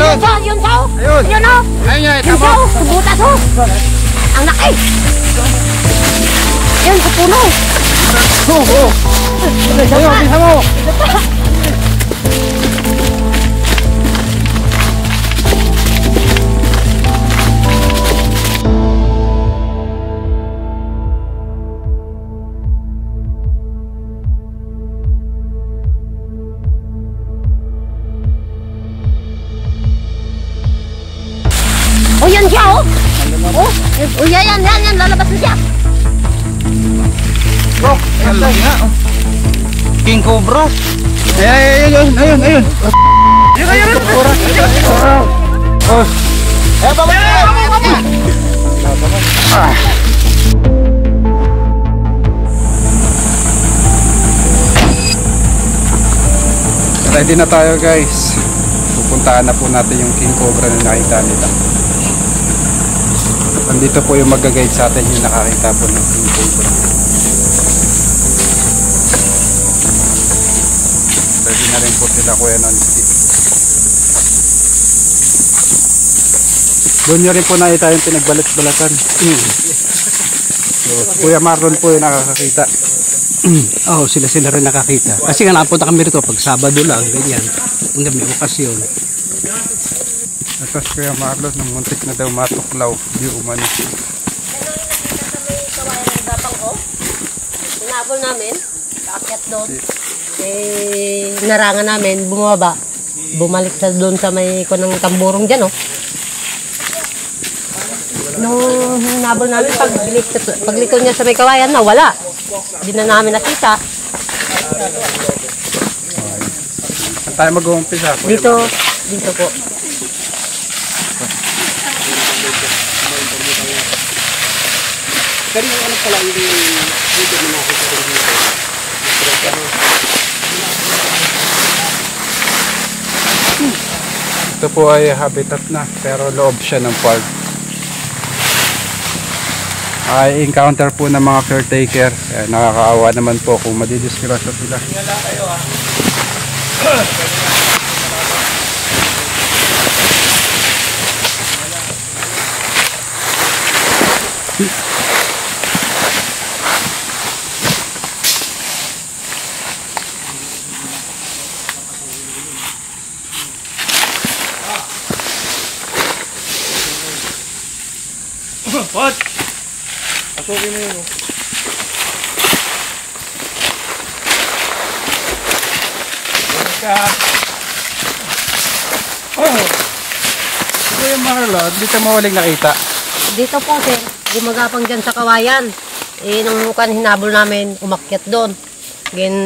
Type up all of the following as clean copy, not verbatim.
Yun sa. Ayun. Ayun o. Yun sa. Subutas o. Ang laki. Yan sa puno. Oo. Ayun, bisa mo. Oh, yan siya, oh. Oh, yan, lalabas na siya. Bro, King Cobra. Ayun. Ayun. Oh. Ready na tayo, guys. Pupuntahan na po natin yung King Cobra na nakita nila. Nandito po yung mag-guide sa atin yung nakakita po ng King Cobra. Ready na rin po sila, Kuya Nonski. Doon nyo rin po nakita yung pinagbalat-balatan. So, Kuya Marlon po yung nakakakita. Oo, sila rin nakakita. Kasi nga napunta kami rito pag Sabado lang, ganyan. Hindi may okasyon. Tapos Kuya Marlon, nung muntik na daw matuklaw, di umano. Tinapol namin, kaakyat doon. Narangan namin, bumaba. Bumalik sa doon sa may kunang tamburong dyan, oh. Nung hinabol namin, pagliko niya sa may kawayan, nawala. Hindi na namin nakita. Saan tayo mag-uumpisa? Dito po. Pero yung ano pala yung video na nakita rin dito. Ito po ay habitat na, pero loob siya ng park. Ay encounter po ng mga caretaker. Nakakaawa naman po kung madidisgrasya sila. What? Pasukin mo yun. Kuya Marlon, dito mo waling nakita. Dito po, sir. Gumagapang dyan sa kawayan. Nung hinabol namin, umakyat doon.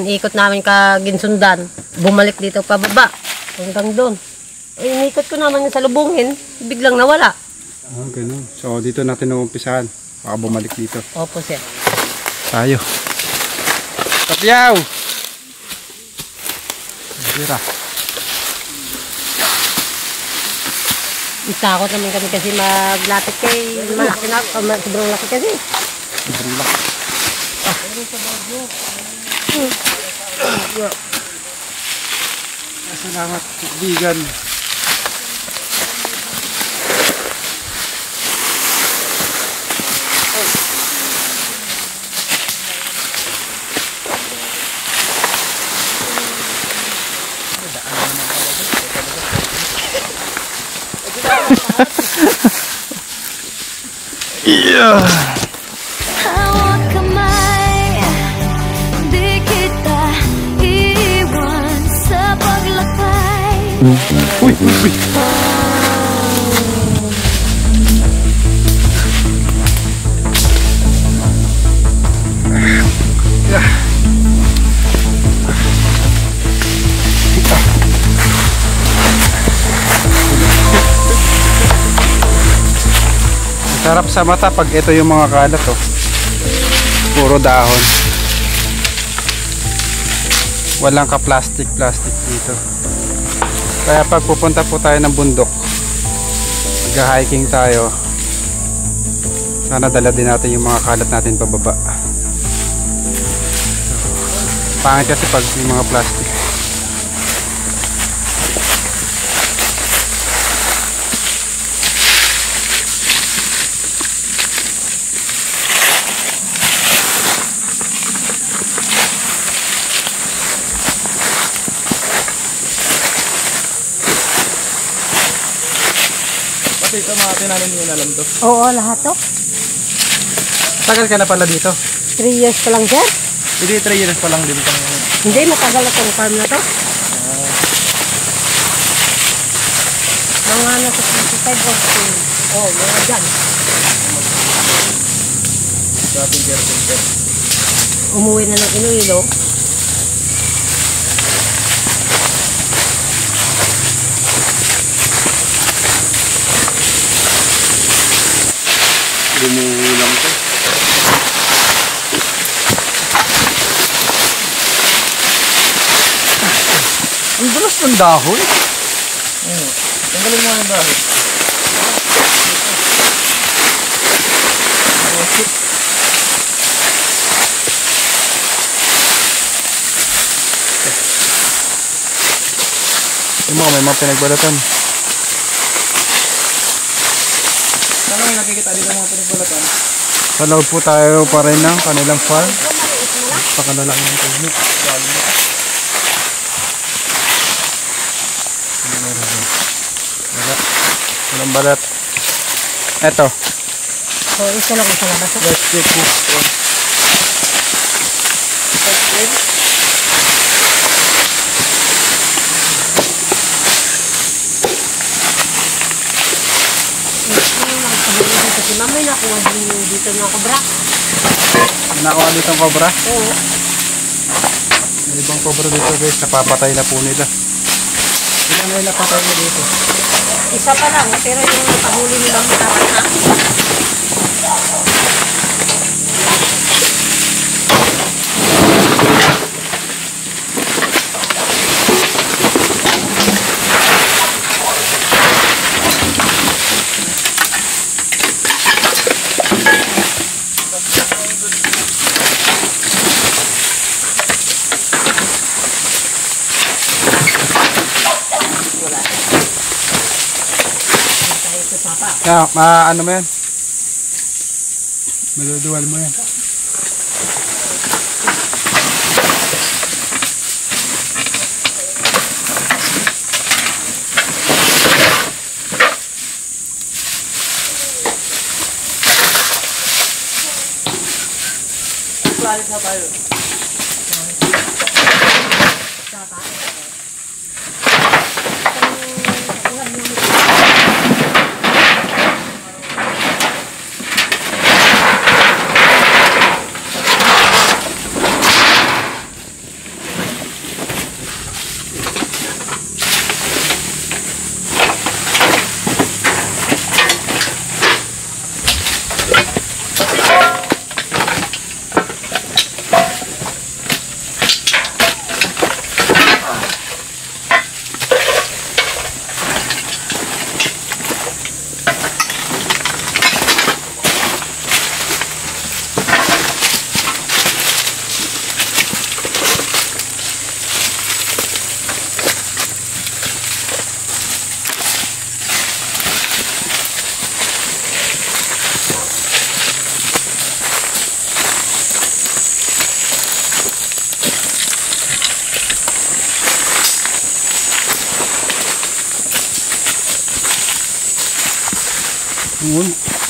Ikot namin ginsundan. Bumalik dito pababa. Hanggang doon. Inikot ko naman yung salubungin. Biglang nawala. Ganun. So dito natin uumpisahan. Baka bumalik dito. Opo, sir. Tayo. Tapyaw! Tira. Takot naman kami kasi maglapit kay malaki na. Sobrang laki kasi. Sobrang laki. Salamat, kaibigan. Yeah. Hawak kamay, di kita iwan sa paglakay. Uy. Sarap sa mata pag ito yung mga kalat, oh. Puro dahon. Walang ka-plastic dito. Kaya pag pupunta po tayo ng bundok, mag-hiking tayo, sana dala din natin yung mga kalat natin pababa. Pangit kasi pag yung mga plastic. Lahat ito, mga tinanim nyo na alam to. Oo, lahat to. Tagal ka na pala dito. 3 years pa lang sir. Hindi, 3 years pa lang din ito. Hindi, matagal na tong farm na to. Mga nasa 25 or 2. Oh, mga dyan. Dating carpenter. Umuwi na ng Iloilo. Lumulang to. Ang dulas ng dahon. Tanggalin mo yung dahil. Yung mga may mga pinagbalatan. Saan kami nakikita dito mga pinagbalatan? Sa loob po tayo pa rin ng kanilang farm. Pakalalaki ng puno. Wala. Walang balat. Eto. So, isa lang sa labas. Let's check this one. Si mama may nakuha din yung dito ng kobra. Nakuha dito ang cobra. Oo. May ibang cobra dito guys. Napapatay na po nila. Ilan na yung napatay na dito? Isa pa lang, pero yung nakahuli nilang matapat na. Ano mo yan? Maduduwal mo yan. Planet na tayo.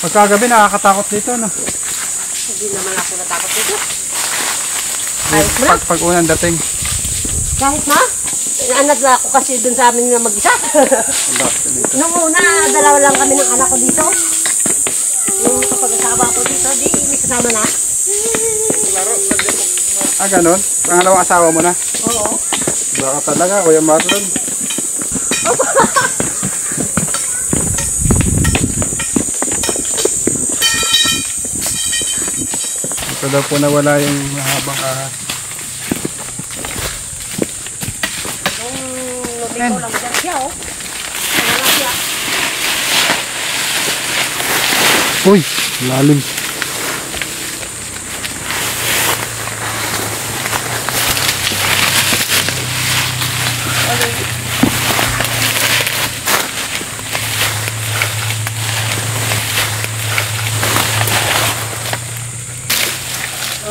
Pagkagabi nakakatakot dito, no? Hindi naman ako natakot dito. Kahit mo na. Pag unang dating. Kahit na. Anak na ako kasi dun sa amin na mag-isa. Nung una, dalawa lang kami ng anak ko dito. Nung kapag-asawa ko dito, di may kasama na. Ah, ganun? Pangalawang asawa mo na? Oo. Baka talaga, Kuya Marlon. Ito daw po nawala yung mahabang ahas. Ikaw lang dyan siya, oh. Wala siya. Uy, lalim.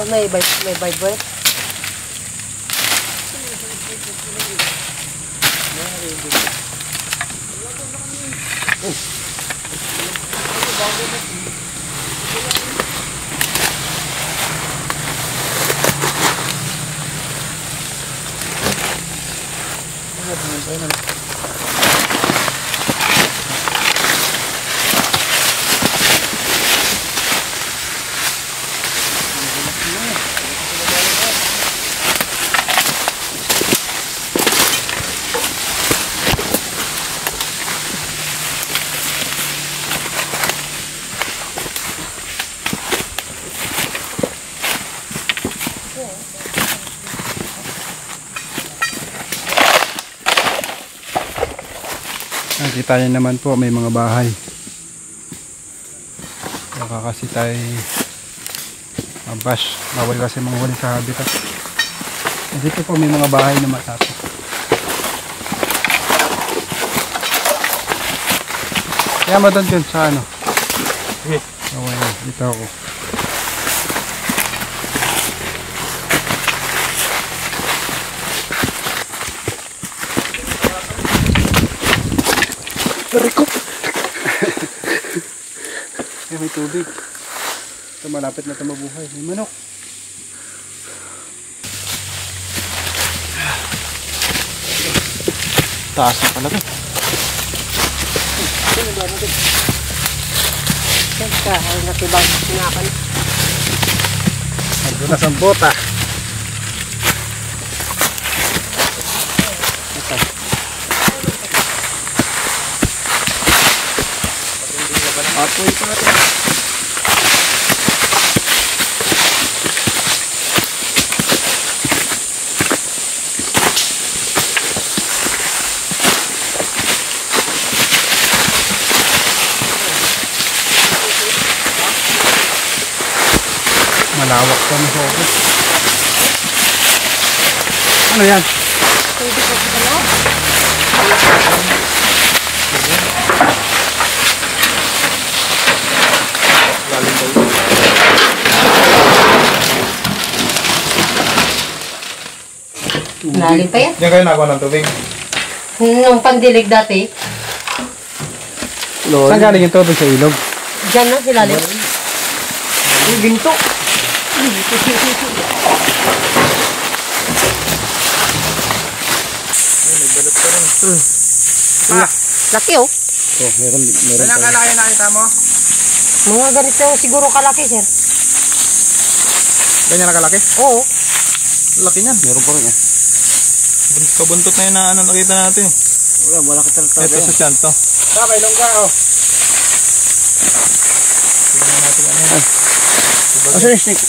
Oh, may vibrate. Nakita niyo naman po may mga bahay. Baka kasi tayo mabash. Bawal kasi mga huli sa habitat. Dito po may mga bahay na matapos. Kaya mo doon yun sa ano? Okay, dito ako. Barikot. May tubig. Ito malapit na ito mabuhay. May manok. Taas na pala to. Siyempre, ay natibang sinakan. Nagdulas ang bota. Apoy pa natin. Malawak pa ng focus. Ano yan? Pwede ko sa loob. Lalim pa yan. Diyan kayo nakuha ng tubig. Nung pandilig dati, Saan galing yung tubig sa ilog? dyan na sila lalim. Ginto. Laki oh. Oh, meron Kailan kalaki nakita mo? Mga ganito siguro kalaki, sir. Ganyan na kalaki? Oo. Laki niyan. Meron pa rin eh. Kabuntot na yun na ano nakita natin. Wala ka talaga. Ito sa tiyan to. May longga oh. Tingnan natin ano yan. Asa yung snake?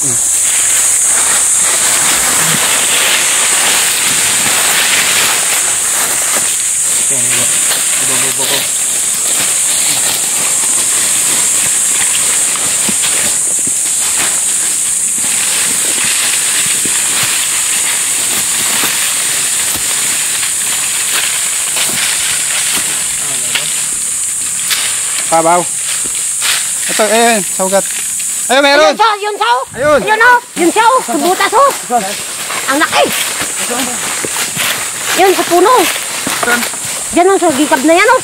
Ibabaw. Pabaw. Ito, ayun, saugat. Ayun, meron! Yun sa oh. Ayun! Yun oh. Yun sa oh. Subutas oh. Ang laki. Yun sa puno. Diyan oh, sa gikab na yan oh.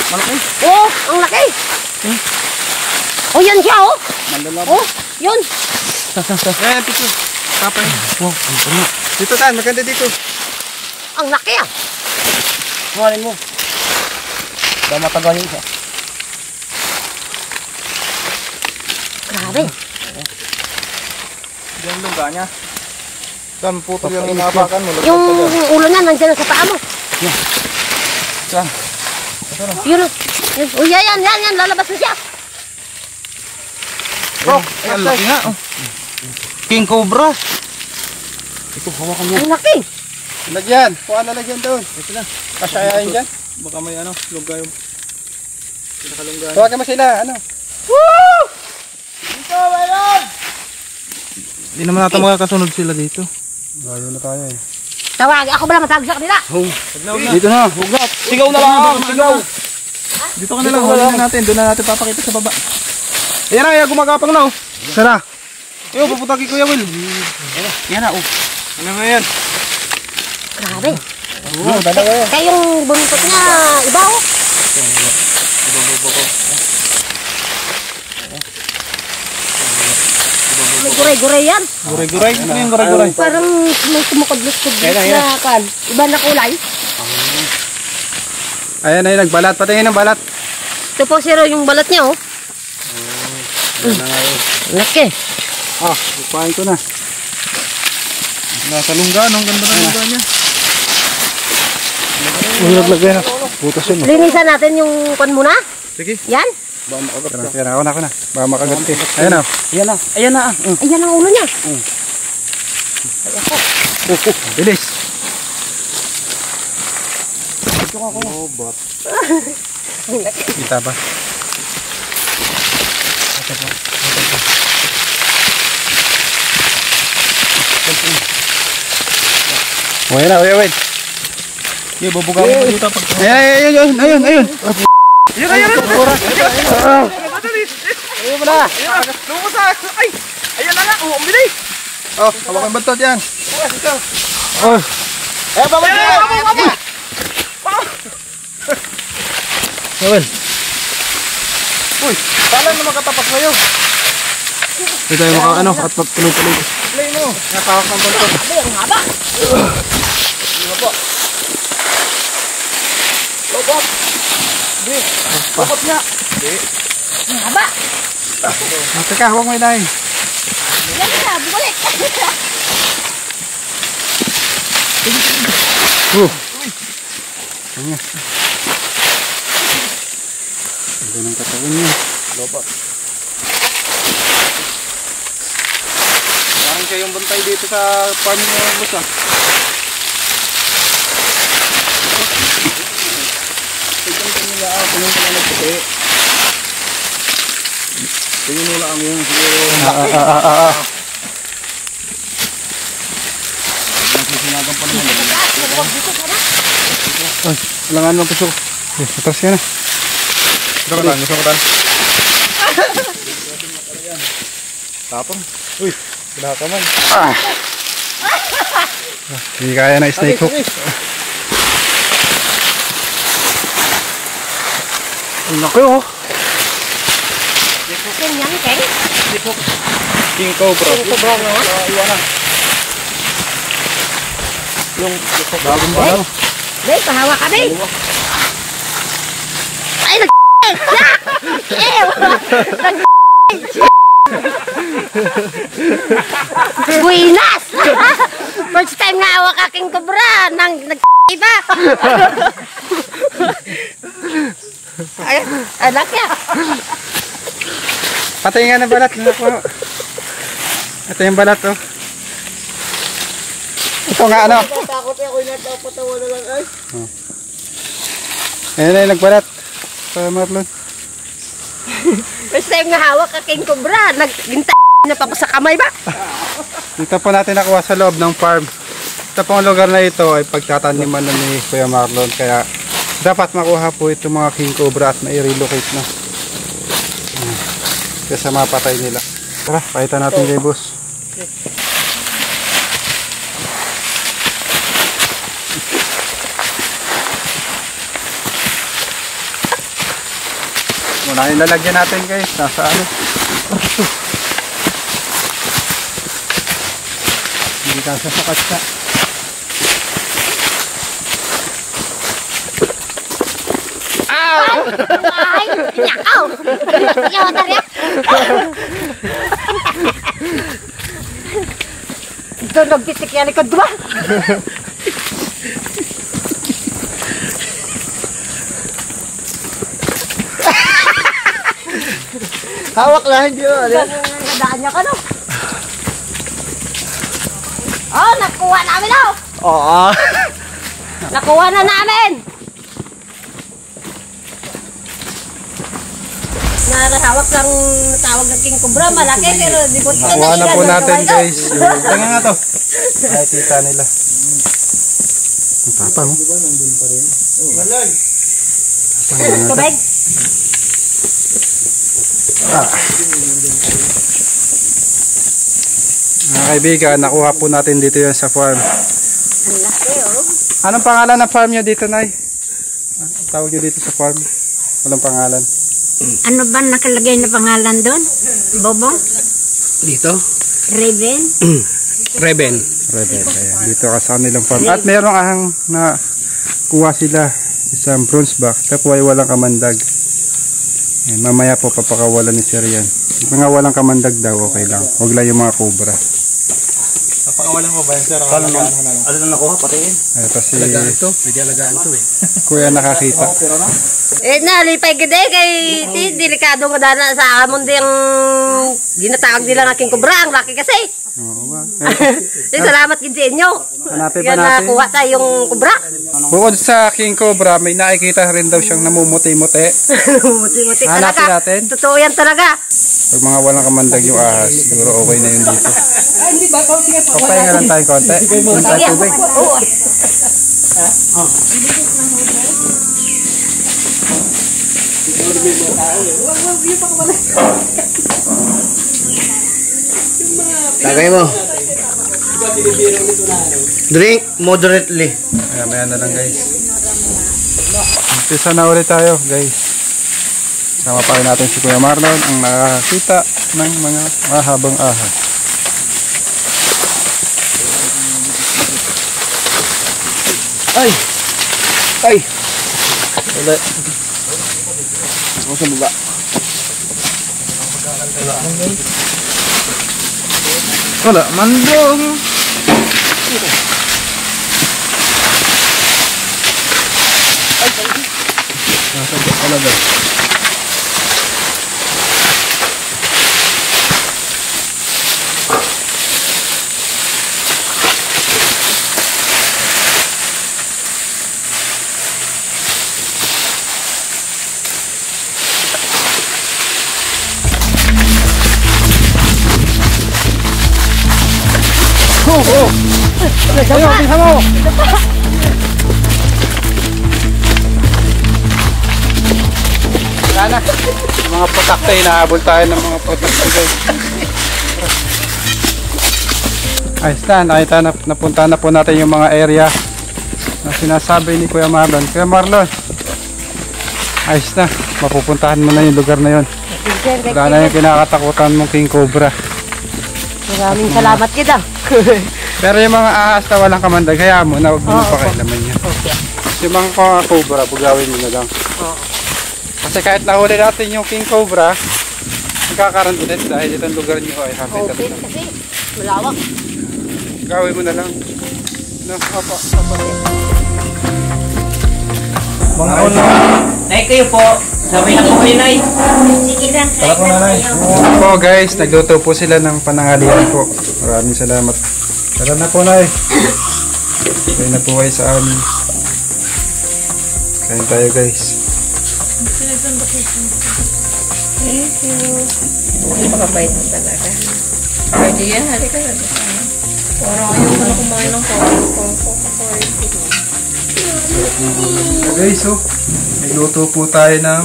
Malaki. Oo, ang laki. Oh, yan siya oh. Malalab. Oh, yun. Ayan, dito. Kapay. Wow, ang puno. Dito tan, maganda dito. Ang laki ah. Kuhanin mo. Baka matagal yun siya. Grabe. Diyan lungga niya. Saan puto yung inapakan mo? Yung ulo niya nandiyan na sa paa mo. Saan? Yun oh. Yun. Oh, yan. Lalabas na siya. Oh, ang laki nga. Oh. King Cobra. Ito, hawakan mo. Ang laki. Lagyan. Kuha na lagyan doon. Ito na. Kasyayain dyan. Baka may ano, lungga yung pinakalungga. Tawagan mo sila. Ano? Hindi naman natin makakasunod sila dito. Layo na tayo eh. Tawag. Ako ba lang matawag sa kanila? Dito na. Hugat. Sigaw na lang! Sigaw! Dito ka na lang, huli na natin. Doon na natin papakita sa baba. Ayan na, ayan, gumagapang na oh. Sana. Ayun, pupunta kay Kuya Will. Yan na, oh. Ano nga yan? Grabe. Oo, dalawa yan. Kaya yung buntot niya, iba oh. May guray-guray yan. Guray-guray. Ano yung guray-guray? Parang may kumukudlot-kudlot na kan. Iba na kulay. Ayan ay nagbalat. Patingin ng balat. Ito po sir, yung balat niya oh. Laki. Ipain ko na. Nasa lunggan. Ang ganda ng lunggan niya. Lagay na. Butas yun. Linisan natin yung kan muna. Sige. Yan. Yan, ako na. Baka makaganti. Ayan o. Ayan na. Ayan na. Ayan ang ulo niya. Bilis. Kita ba? O yan na, wait. Sige, bubugawin ko dito. Ayun. Ayan. Ayun mo na. Lumos na. Ay. Ayan na nga. Ang bilis. Oh, hawakan bantot yan. Oh. Eh, babay ko. Ayan. Uy, pala na makatapat kayo. Ito yung mga ano, at tuloy-tuloy. Play mo. Nakahawak ng bantot. Ay, ang haba. Lopot. Bilis. Lopot niya. Ang haba. Teka, huwag mo ilahin. Yan na, bumalik. Ayan. Ito ng katawan niya. Lopot. Parang kayong bantay dito sa farm niyo, boss ah. Tingin nila kami yung siguro. Sinagang pa naman. Ay, kailangan magpasok. Atras yan na. Gusto ko tan. Tapon. Uy, pinakaman. Hindi kaya na snake hook. Ang laki oh. Yan, Keng. King Cobra. Cobra nga. Iwan na. Yung bagong balo. Dahil, pahawa kami. Ay, Buinas! First time nga awak aking kobra. Nag-iba. Ay, anak niya. Patingin ng balat. Ito yung balat oh. Ito nga ano. Takot ako yung natapatawa na lang ay. Ayan na yung nagbalat. Ito Marlon. First time nga hawak aking kobra. Nag-ginta na pa ko sa kamay ba? Dito po natin nakuha sa loob ng farm. Ito pong lugar na ito ay pagtataniman na ni Kuya Marlon. Kaya dapat makuha po itong mga king cobra at mai-relocate na. Kesa mapatay nila. Tara, pakita natin kay boss. Muna yung lalagyan natin guys. Nasa ano? Hindi kasi sa katsa. Ay, nyakaw! Nyakaw tarya! Ito nagtitik yan ikot ba? Hawak lang, hindi mo. Nadaan niya ka no? Oh, nakuha namin oh! Oo. Nakuha na namin! Narahawak lang tawag ng king cobra, malaki pero di ko Nakuha na po natin guys. Tingnan nga to. Ay, tita nila. Ang tapa mo. Tubig. Mga kaibigan, nakuha po natin dito yan sa farm. Ang laki oh. Anong pangalan ng farm nyo dito, Nay? Ang tawag nyo dito sa farm? Walang pangalan. Ano ba nakalagay na pangalan doon? Bobong? Dito? Raven? Reben. Rebel. Ayan. Dito ka sa kanilang farm. At merong ahang na kuha sila isang bronze back. Tapos ay walang kamandag. Ayan, mamaya po papakawalan ni Sir yan. Yung mga walang kamandag daw, okay lang. Huwag lang yung mga cobra. Napakawalan mo ba yan, sir? Ano na nakuha? Patiin. Ito si Alagaan to. Pwede alagaan to eh. Kuya nakakita. Nalipay gede kay ti delikado nga dana sa amon ding ginatawag nila ng aking kubra, ang laki kasi. Oo ba? Salamat gid sa inyo. Hanapin pa Yan natin. nakuha tayong kubra. Bukod sa King Cobra, may nakikita rin daw siyang namumuti-muti. Muti-muti Hanapin talaga. natin. Totoo yan talaga. Pag mga walang kamandag yung ahas, siguro okay na yun dito. Papahinga lang tayo konti. Yung tayo tubig. Oo. Tagay mo. Drink moderately. Maya na lang guys. Umpisa na ulit tayo guys. Sama pa rin natin si Kuya Marlon ang nakakita ng mga mahabang ahas. Ay! Ay! Wala. Ako sa baba. Wala, mandong. Nasa talaga. Ayun, bisa mo! Wala na. Yung mga putakte, inahabol tayo ng mga putakte guys. Ayos na, napunta na po natin yung mga area na sinasabi ni Kuya Marlon. Kuya Marlon, ayos na, mapupuntahan mo na yung lugar na yun. Wala na yung kinakatakutan mong King Cobra. Maraming salamat kita. Pero yung mga ahas na walang kamandag, hayaan mo na huwag mo pakailaman niya. Yung mga cobra, bugawin mo na lang. Kasi kahit nahuli natin yung King Cobra, magkakaroon ulit dahil itong lugar niyo ay happy Open talaga. kasi. Malawak. Gawin mo na lang. No, opo. Mga ulo. Nay, kayo po. Sabay na po kayo, Nay. Sige lang, Tara po, nanay. Po guys, nagluto po sila ng pananghalian po. Maraming salamat. Tara na po na Kain na po kayo sa amin. Kain tayo guys. Thank you. Napakabait mo talaga. Pwede yan, halika na. Parang ayaw ko na kumain ng Guys, oh, nagluto po tayo ng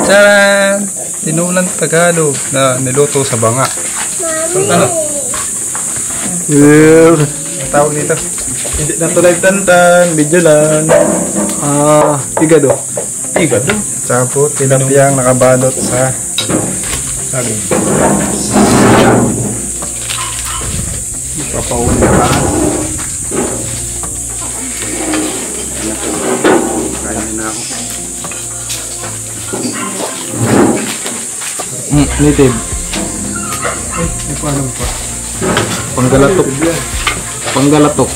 tsaran! Tinulang Tagalog na niluto sa banga. Ano? Ang tawag dito? Hindi na tulad tantan, video lang. Higado. Higado. Tsaka po, tilapiyang nakabalot sa saging. Papauwi na ba? Kain na ako. Native. Hindi ko alam pa. Panggalatok. Panggalatok.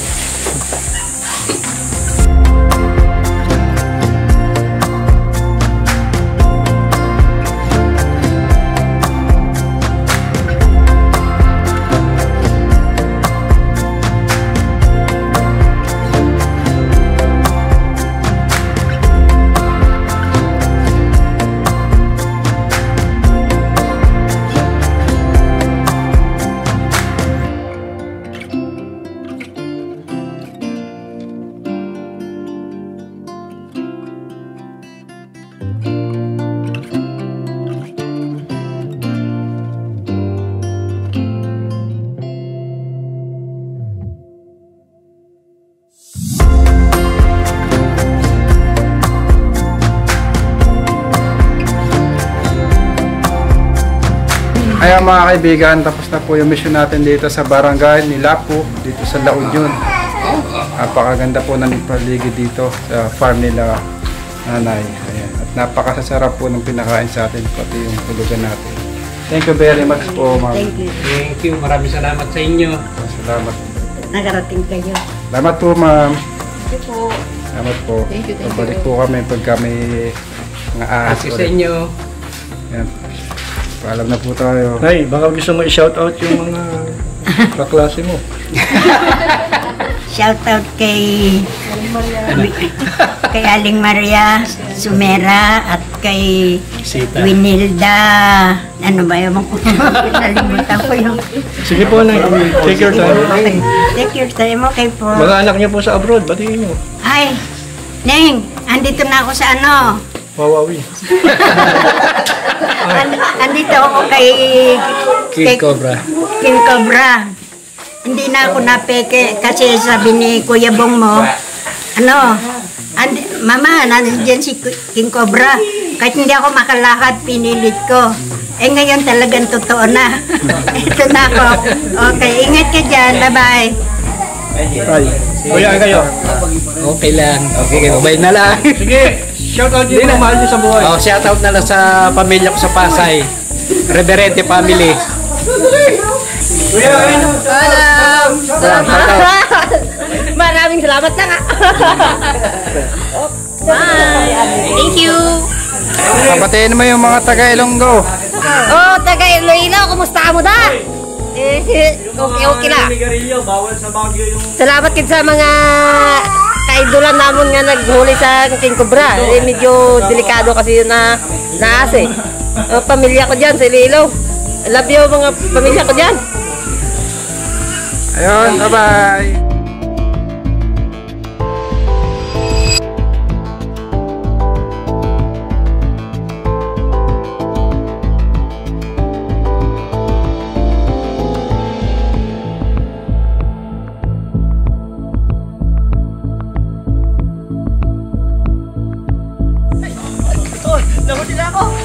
Ayan mga kaibigan, tapos na po yung mission natin dito sa barangay ni Lapu, dito sa La Union. Napakaganda po ng paligid dito sa farm nila nanay. Ayan. At napakasasarap po ng pinakain sa atin, pati yung tulugan natin. Thank you very much po, ma'am. Thank you. Thank you. Maraming salamat sa inyo. Salamat. Nakarating kayo. Salamat po, ma'am. Thank you po. Salamat po. Thank you, thank you. Babalik po kami pagka may mga ahas Kasi sa ulit. inyo. Ayan. Paalam na po tayo. Nay, baka gusto mo i-shoutout yung mga kaklase mo. Shout out kay Aling Maria Sumera at kay Winilda. Ano ba yung pinalimutan ko yung Sige po, Nay. Take your time. take your time, okay po. Mga anak niyo po sa abroad, batiin niyo. Ay, Neng, andito na ako sa ano. Wawawi. Andito ako kay King Cobra. King Cobra. Hindi na ako napeke kasi sabi ni Kuya Bong mo, ano, Mama, nandiyan si King Cobra. Kahit hindi ako makalakad, pinilit ko. Eh ngayon talagang totoo na. Ito na ako. Okay, ingat ka dyan. Bye-bye. Ay, kuya kayo. Okay lang. Okay, bye na lang. Sige, shoutout niyo yung mahal niyo sa buhay. Oh, shout out na lang sa pamilya ko sa Pasay. Reverente family. Kuya, Maraming salamat na nga. Thank you. Papatiin mo yung mga taga Ilonggo. Oh, taga Iloilo, kumusta mo da? Okay lang. bawal sa Baguio yung... Salamat din sa mga kaidolan namin nga naghuli sa King Cobra. Medyo delikado kasi yun na naas eh. Pamilya ko dyan sa Iloilo. Love you mga pamilya ko dyan. Ayun, bye-bye. Nahuli na ako.